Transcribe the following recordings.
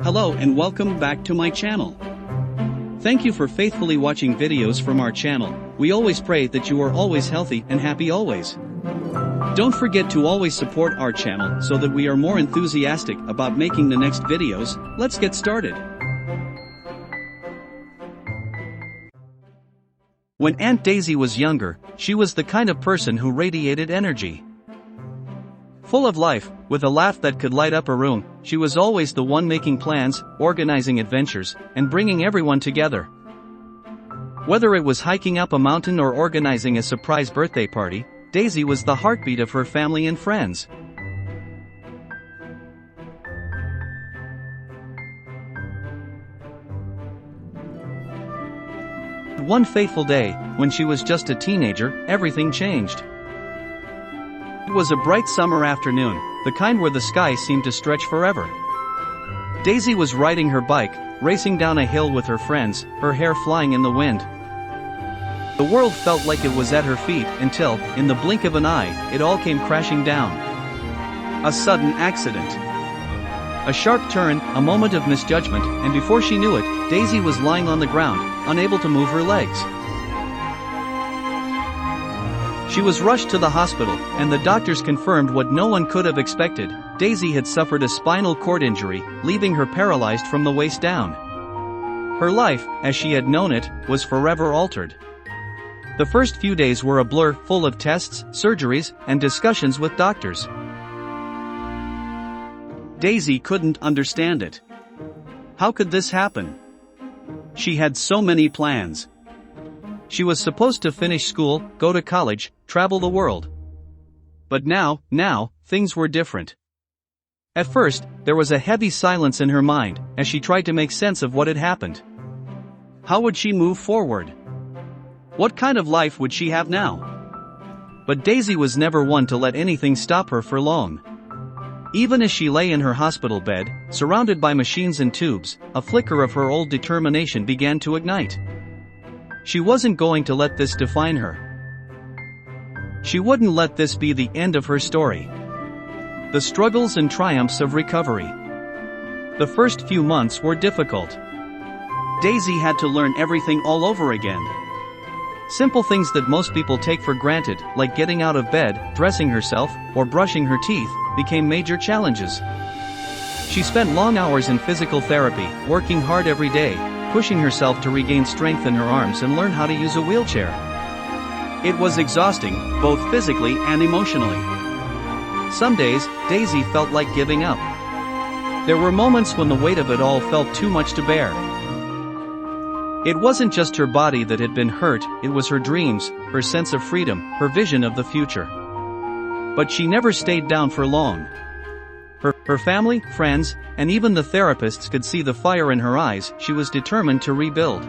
Hello and welcome back to my channel. Thank you for faithfully watching videos from our channel. We always pray that you are always healthy and happy always. Don't forget to always support our channel so that we are more enthusiastic about making the next videos. Let's get started. When Aunt Daisy was younger, she was the kind of person who radiated energy. Full of life, with a laugh that could light up a room, she was always the one making plans, organizing adventures, and bringing everyone together. Whether it was hiking up a mountain or organizing a surprise birthday party, Daisy was the heartbeat of her family and friends. One fateful day, when she was just a teenager, everything changed. It was a bright summer afternoon, the kind where the sky seemed to stretch forever. Daisy was riding her bike, racing down a hill with her friends, her hair flying in the wind. The world felt like it was at her feet until, in the blink of an eye, it all came crashing down. A sudden accident. A sharp turn, a moment of misjudgment, and before she knew it, Daisy was lying on the ground, unable to move her legs. She was rushed to the hospital, and the doctors confirmed what no one could have expected. Daisy had suffered a spinal cord injury, leaving her paralyzed from the waist down. Her life, as she had known it, was forever altered. The first few days were a blur, full of tests, surgeries, and discussions with doctors. Daisy couldn't understand it. How could this happen? She had so many plans. She was supposed to finish school, go to college, travel the world. But now, things were different. At first, there was a heavy silence in her mind, as she tried to make sense of what had happened. How would she move forward? What kind of life would she have now? But Daisy was never one to let anything stop her for long. Even as she lay in her hospital bed, surrounded by machines and tubes, a flicker of her old determination began to ignite. She wasn't going to let this define her. She wouldn't let this be the end of her story. The struggles and triumphs of recovery. The first few months were difficult. Daisy had to learn everything all over again. Simple things that most people take for granted, like getting out of bed, dressing herself, or brushing her teeth, became major challenges. She spent long hours in physical therapy, working hard every day, pushing herself to regain strength in her arms and learn how to use a wheelchair. It was exhausting, both physically and emotionally. Some days, Daisy felt like giving up. There were moments when the weight of it all felt too much to bear. It wasn't just her body that had been hurt, it was her dreams, her sense of freedom, her vision of the future. But she never stayed down for long. Her family, friends, and even the therapists could see the fire in her eyes. She was determined to rebuild.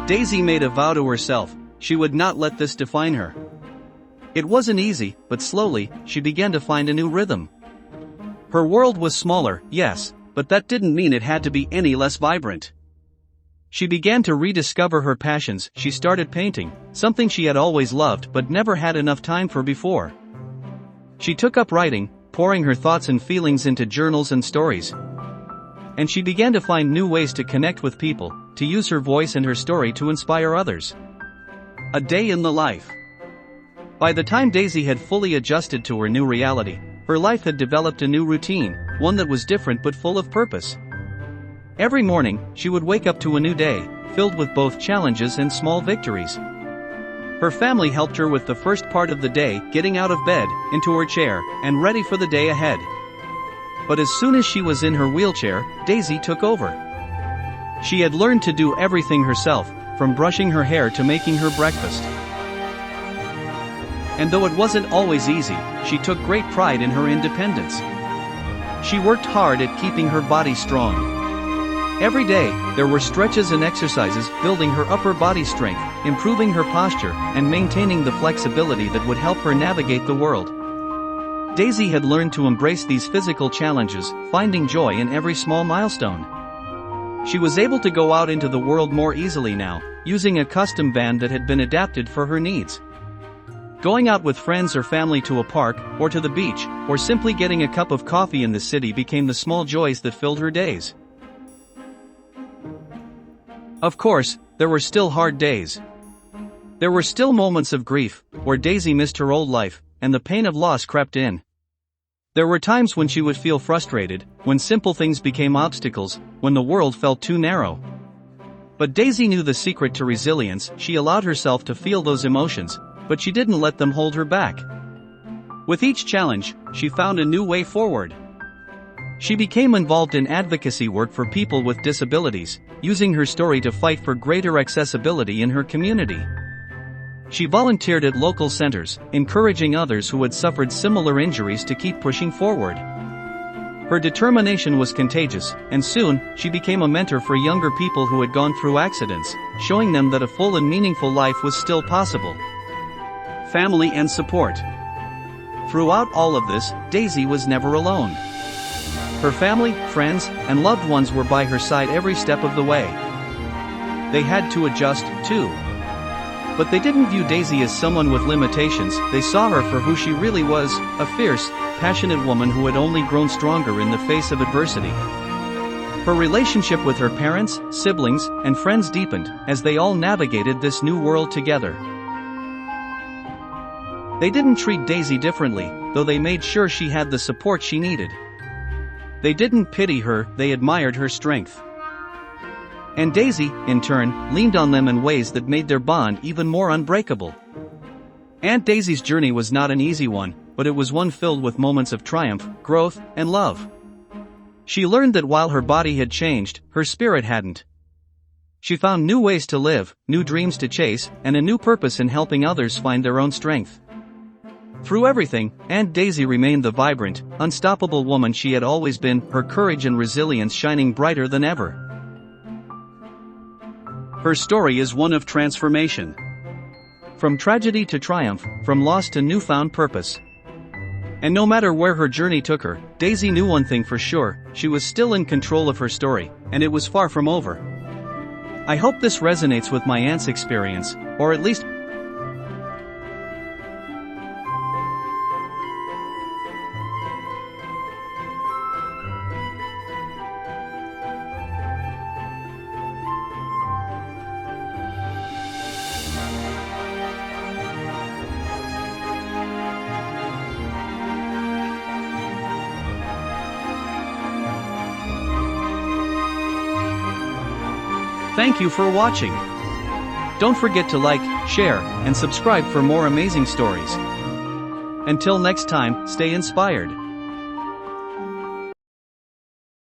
Daisy made a vow to herself, she would not let this define her. It wasn't easy, but slowly, she began to find a new rhythm. Her world was smaller, yes, but that didn't mean it had to be any less vibrant. She began to rediscover her passions. She started painting, something she had always loved but never had enough time for before. She took up writing, pouring her thoughts and feelings into journals and stories. And she began to find new ways to connect with people, to use her voice and her story to inspire others. A day in the life. By the time Daisy had fully adjusted to her new reality, her life had developed a new routine, one that was different but full of purpose. Every morning, she would wake up to a new day, filled with both challenges and small victories. Her family helped her with the first part of the day, getting out of bed, into her chair, and ready for the day ahead. But as soon as she was in her wheelchair, Daisy took over. She had learned to do everything herself, from brushing her hair to making her breakfast. And though it wasn't always easy, she took great pride in her independence. She worked hard at keeping her body strong. Every day, there were stretches and exercises, building her upper body strength, improving her posture, and maintaining the flexibility that would help her navigate the world. Daisy had learned to embrace these physical challenges, finding joy in every small milestone. She was able to go out into the world more easily now, using a custom van that had been adapted for her needs. Going out with friends or family to a park, or to the beach, or simply getting a cup of coffee in the city became the small joys that filled her days. Of course, there were still hard days. There were still moments of grief, where Daisy missed her old life, and the pain of loss crept in. There were times when she would feel frustrated, when simple things became obstacles, when the world felt too narrow. But Daisy knew the secret to resilience. She allowed herself to feel those emotions, but she didn't let them hold her back. With each challenge, she found a new way forward. She became involved in advocacy work for people with disabilities, using her story to fight for greater accessibility in her community. She volunteered at local centers, encouraging others who had suffered similar injuries to keep pushing forward. Her determination was contagious, and soon, she became a mentor for younger people who had gone through accidents, showing them that a full and meaningful life was still possible. Family and support. Throughout all of this, Daisy was never alone. Her family, friends, and loved ones were by her side every step of the way. They had to adjust, too. But they didn't view Daisy as someone with limitations. They saw her for who she really was, a fierce, passionate woman who had only grown stronger in the face of adversity. Her relationship with her parents, siblings, and friends deepened, as they all navigated this new world together. They didn't treat Daisy differently, though they made sure she had the support she needed. They didn't pity her, they admired her strength. And Daisy, in turn, leaned on them in ways that made their bond even more unbreakable. Aunt Daisy's journey was not an easy one, but it was one filled with moments of triumph, growth, and love. She learned that while her body had changed, her spirit hadn't. She found new ways to live, new dreams to chase, and a new purpose in helping others find their own strength. Through everything, Aunt Daisy remained the vibrant, unstoppable woman she had always been, her courage and resilience shining brighter than ever. Her story is one of transformation. From tragedy to triumph, from loss to newfound purpose. And no matter where her journey took her, Daisy knew one thing for sure: she was still in control of her story, and it was far from over. I hope this resonates with my aunt's experience, or at least Thank you for watching. Don't forget to like, share, and subscribe for more amazing stories. Until next time, stay inspired.